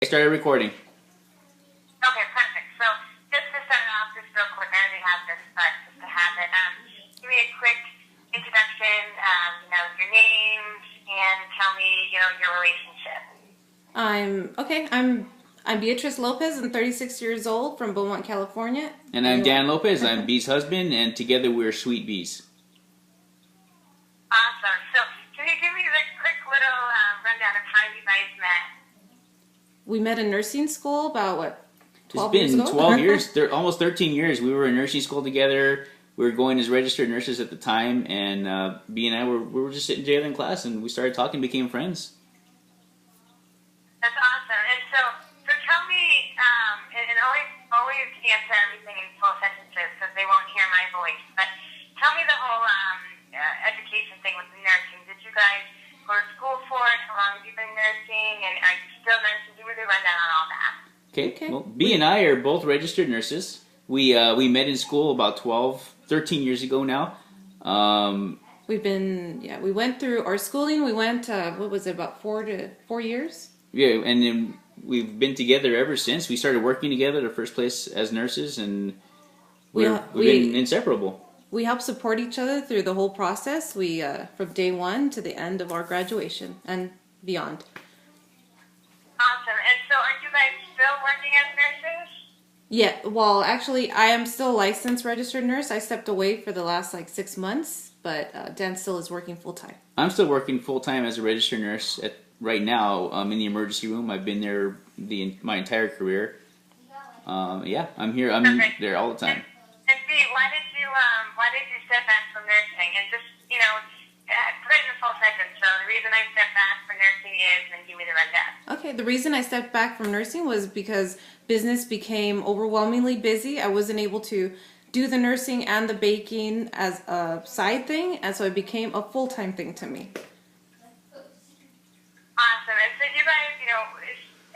I started recording. Okay, perfect. So just to start off, just real quick, I already have this, but just to have it, give me a quick introduction, your name, and tell me, your relationship. I'm Beatrice Lopez. I'm 36 years old from Beaumont, California. And I'm Dan Lopez. I'm Bee's husband, and together we're Sweet Bees. Awesome. So can you give me the quick little rundown of how you guys met? We met in nursing school about, 12 It's years been ago? 12 years, almost 13 years. We were in nursing school together. We were going as registered nurses at the time, and Bee and I we were just sitting together in class, and we started talking, became friends. That's awesome. And so tell me, and always answer everything in full sentences because they won't hear my voice. But tell me the whole education thing with the nursing. Did you guys go to school for it? How long have you been nursing? And are you still nursing? Give me the rundown on all that. Okay. Well, Bee and I are both registered nurses. We met in school about 13 years ago now. We went through our schooling. We went, about 4 years? Yeah, and then we've been together ever since. We started working together the first place as nurses, and we've been inseparable. We help support each other through the whole process. We from day one to the end of our graduation and beyond. Awesome. And so are you guys still working as nurses? Yeah, well, actually, I am still a licensed registered nurse. I stepped away for the last 6 months, but Dan still is working full time. I'm still working full time as a registered nurse right now in the emergency room. I've been there my entire career. I'm here. I'm there all the time. And B, why did you step back from nursing? And just put it in a full sentence. So the reason I stepped back from nursing is, and give me the rundown. Okay, the reason I stepped back from nursing was because business became overwhelmingly busy. I wasn't able to do the nursing and the baking as a side thing, and so it became a full-time thing to me. Awesome. And so you guys,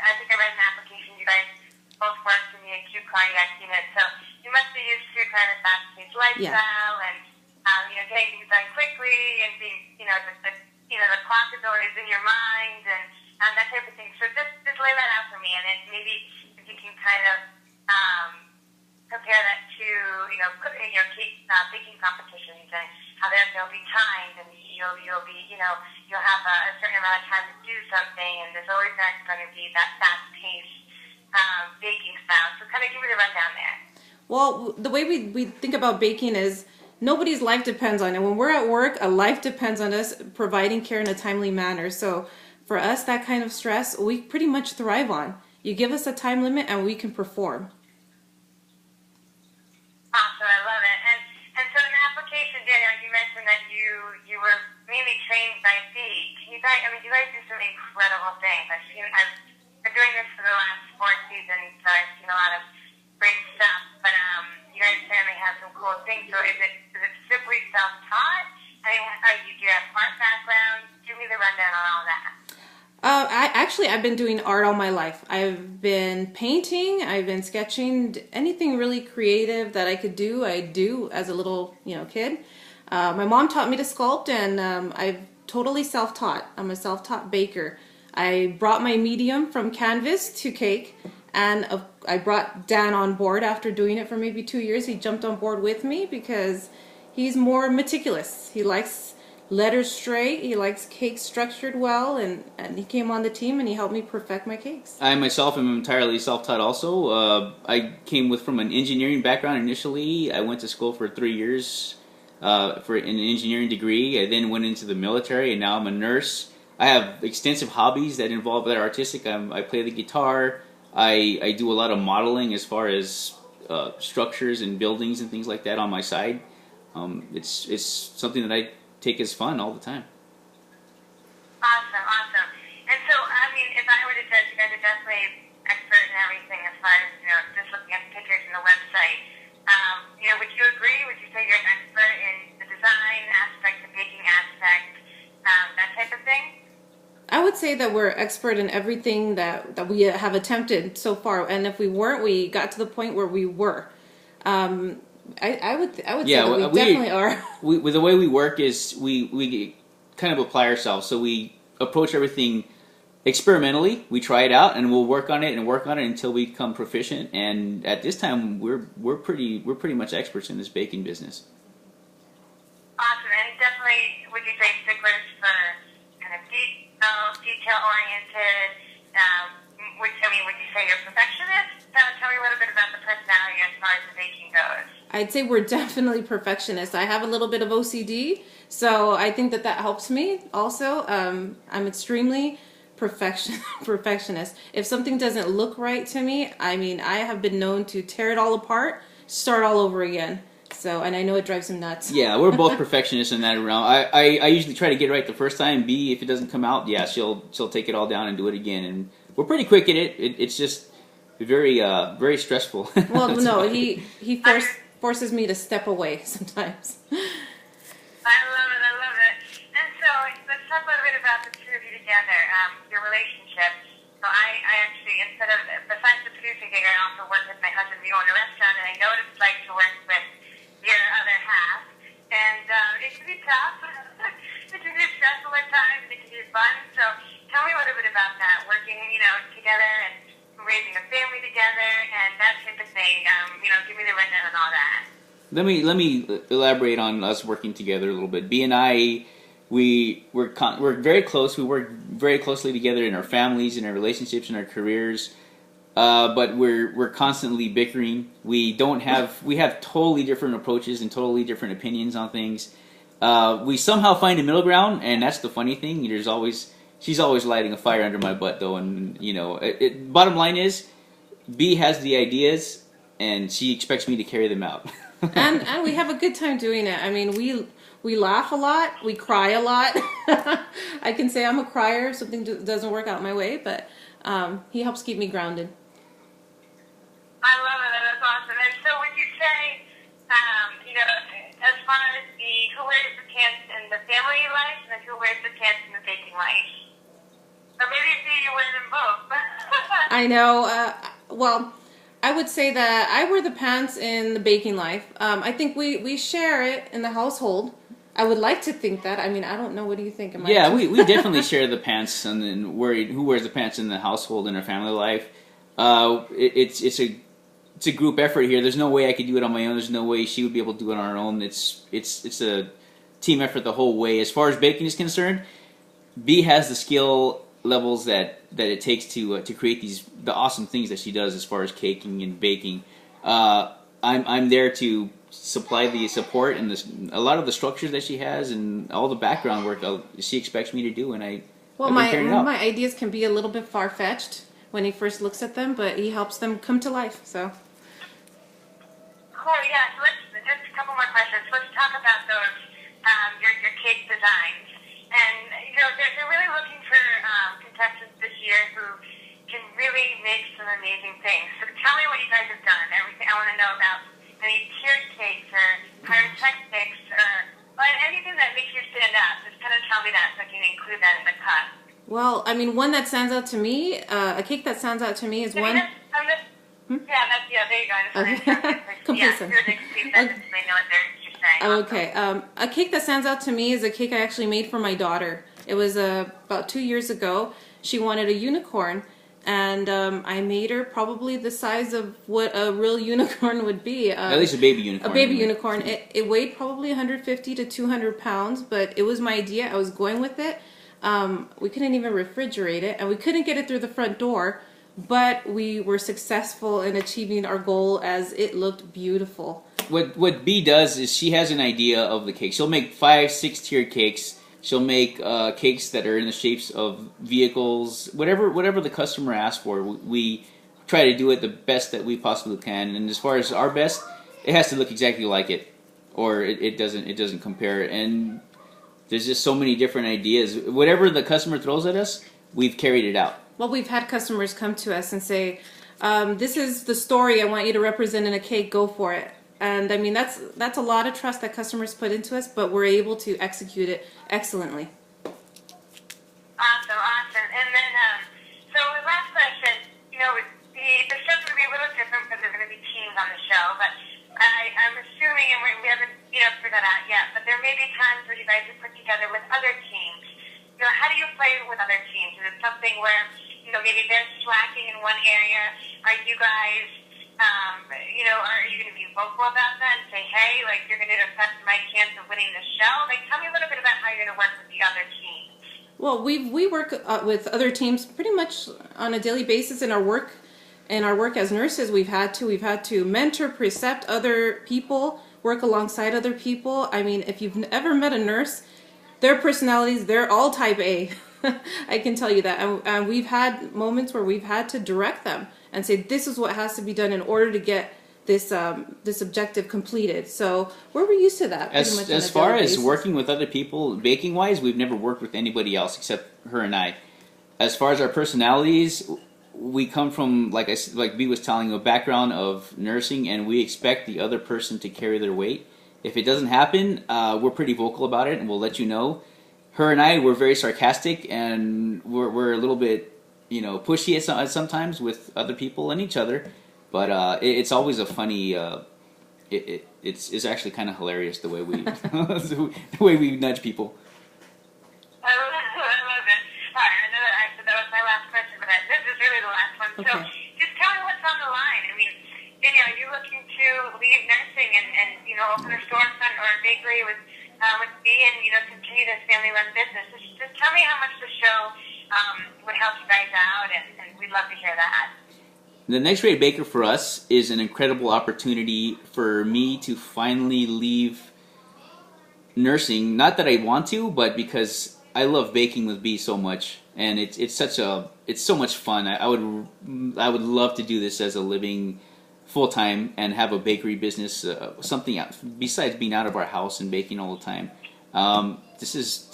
I think I read an application, you guys both worked in the acute cardiac unit, so you must be used to kind of fast-paced lifestyle and, getting things done quickly and being, the clock is always in your mind and that type of thing. So just lay that out for me, and then maybe if you can kind of compare that to, baking competitions and how they'll be timed and you'll be, you'll have a certain amount of time to do something, and there's always not going to be that fast-paced baking style. So kind of give me the rundown there. Well, the way we think about baking is nobody's life depends on it. When we're at work, a life depends on us providing care in a timely manner. So for us, that kind of stress, we pretty much thrive on. You give us a time limit and we can perform. Awesome, I love it. And so in the application, Daniel, you mentioned that you were mainly trained by Bee. You guys do some incredible things. I've been doing this for the last 4 seasons, so I've seen a lot of great stuff. But you guys certainly have some cool things. So is it simply self-taught? Do you have art background? Give me the rundown on all that. I've been doing art all my life. I've been painting, I've been sketching, anything really creative that I could do, I do as a little, kid. My mom taught me to sculpt, and I've totally self-taught. I'm a self-taught baker. I brought my medium from canvas to cake, and I brought Dan on board after doing it for maybe 2 years. He jumped on board with me because he's more meticulous. He likes letters straight. He likes cakes structured well, and he came on the team and he helped me perfect my cakes. I myself am entirely self-taught also. I came from an engineering background initially. I went to school for 3 years for an engineering degree. I then went into the military, and now I'm a nurse. I have extensive hobbies that are artistic. I play the guitar. I do a lot of modeling as far as structures and buildings and things like that on my side. It's something that I take as fun all the time. Awesome. And so, if I were to judge, you guys are definitely expert in everything as far as, just looking at the pictures and the website. Would you agree? Would you say you're an expert in the design aspect, the baking aspect, that type of thing? I would say that we're expert in everything that we have attempted so far, and if we weren't, we got to the point where we were. I would say that we definitely are. The way we work is we kind of apply ourselves. So we approach everything experimentally, we try it out, and we'll work on it and work on it until we become proficient. And at this time, we're pretty much experts in this baking business. Awesome, and definitely, would you say sticklers for kind of detail oriented? Would you say you're a perfectionist? Tell me a little bit about the personality as far as the baking goes. I'd say we're definitely perfectionists. I have a little bit of OCD, so I think that helps me also. I'm extremely perfectionist. If something doesn't look right to me, I mean, I have been known to tear it all apart, start all over again. So, and I know it drives him nuts. Yeah, we're both perfectionists in that realm. I usually try to get it right the first time. B, if it doesn't come out, yeah, she'll take it all down and do it again. And we're pretty quick at it. It's just very stressful. Well, no, he forces me to step away sometimes. I love it. And so let's talk a little bit about the two of you together, your relationship. So I actually, besides the producing gig, I also work with my husband. We own a restaurant, and I know what it's like to work with your other half. And it can be tough. It can be stressful at times, and it can be fun. So tell me a little bit about that, working, together and raising a family together and that type of thing. Give me the rundown on all that. Let me elaborate on us working together a little bit. B and I, we're very close. We work very closely together in our families, in our relationships, in our careers. But we're constantly bickering. We have totally different approaches and totally different opinions on things. We somehow find a middle ground, and that's the funny thing. She's always lighting a fire under my butt, though. And bottom line is, B has the ideas, and she expects me to carry them out. and we have a good time doing it. I mean, we laugh a lot, we cry a lot. I can say I'm a crier if something doesn't work out my way, but he helps keep me grounded. I love it. That's awesome. And so would you say, as far as who wears the pants in the family life and who wears the pants in the baking life? Or maybe you wear them both. I know. Well, I would say that I wear the pants in the baking life. I think we share it in the household. I would like to think that. I mean, I don't know. What do you think? Yeah, we definitely share the pants, and then who wears the pants in the household in our family life. It's a group effort here. There's no way I could do it on my own. There's no way she would be able to do it on her own. It's a team effort the whole way. As far as baking is concerned, B has the skill levels that it takes to create the awesome things that she does as far as caking and baking. I'm there to supply the support and a lot of the structures that she has and all the background work she expects me to do, and my ideas can be a little bit far-fetched when he first looks at them, but he helps them come to life. So cool. Yeah. So let's just a couple more questions. Let's talk about those your cake designs. And they're really looking for contestants this year who can really make some amazing things. So tell me what you guys have done. Everything I want to know about any tiered cakes or higher tech cakes or anything that makes you stand out. Just kind of tell me that so I can include that in the cut. Well, I mean, one that stands out to me, a cake that stands out to me is one. Yeah, there you go. Okay, a cake that stands out to me is a cake I actually made for my daughter. It was about 2 years ago. She wanted a unicorn, and I made her probably the size of what a real unicorn would be. At least a baby unicorn. A baby unicorn. It weighed probably 150 to 200 pounds, but it was my idea. I was going with it. We couldn't even refrigerate it, and we couldn't get it through the front door, but we were successful in achieving our goal as it looked beautiful. What B does is she has an idea of the cake. She'll make 5-6 tiered cakes. She'll make cakes that are in the shapes of vehicles, whatever the customer asks for. We try to do it the best that we possibly can. And as far as our best, it has to look exactly like it, or it doesn't compare. And there's just so many different ideas. Whatever the customer throws at us, we've carried it out. Well, we've had customers come to us and say, "This is the story I want you to represent in a cake. Go for it." And I mean, that's a lot of trust that customers put into us, but we're able to execute it excellently. Awesome. And then, so the last question, the show's going to be a little different because there's going to be teams on the show, but I'm assuming, and we haven't figured that out yet, but there may be times where you guys are put together with other teams. How do you play with other teams? Is it something something where, maybe they're slacking in one area? Are you guys, are you going to be vocal about that and say, hey, like, you're going to affect my chance of winning the show? Like, tell me a little bit about how you're going to work with the other teams. Well, we work with other teams pretty much on a daily basis in our work. In our work as nurses, we've had to mentor, precept other people, work alongside other people. I mean, if you've ever met a nurse, their personalities, they're all type A. I can tell you that. And we've had moments where we've had to direct them and say, this is what has to be done in order to get this objective completed. So we're used to that. As far as working with other people, baking wise, we've never worked with anybody else except her and I. As far as our personalities, we come from, like B was telling you, a background of nursing, and we expect the other person to carry their weight. If it doesn't happen, we're pretty vocal about it, and we'll let you know. Her and I, we're very sarcastic, and we're a little bit, pushy at sometimes with other people and each other. But it's always a funny. It's actually kind of hilarious the way we the way we nudge people. I love it. All right, so that was my last question, but this is really the last one. Okay. So just tell me what's on the line. I mean, Danielle, are you looking to leave nursing and open a storefront or a bakery with B and continue this family-run business? Just tell me how much the show would help you guys out, and we'd love to hear that. The Next Rate Baker for us is an incredible opportunity for me to finally leave nursing. Not that I want to, but because I love baking with B so much, and it's so much fun. I would love to do this as a living full time and have a bakery business, something besides being out of our house and baking all the time. This is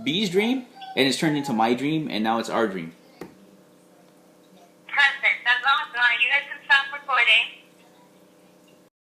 B's dream, and it's turned into my dream, and now it's our dream. Perfect. That's awesome. All right, you guys can stop recording.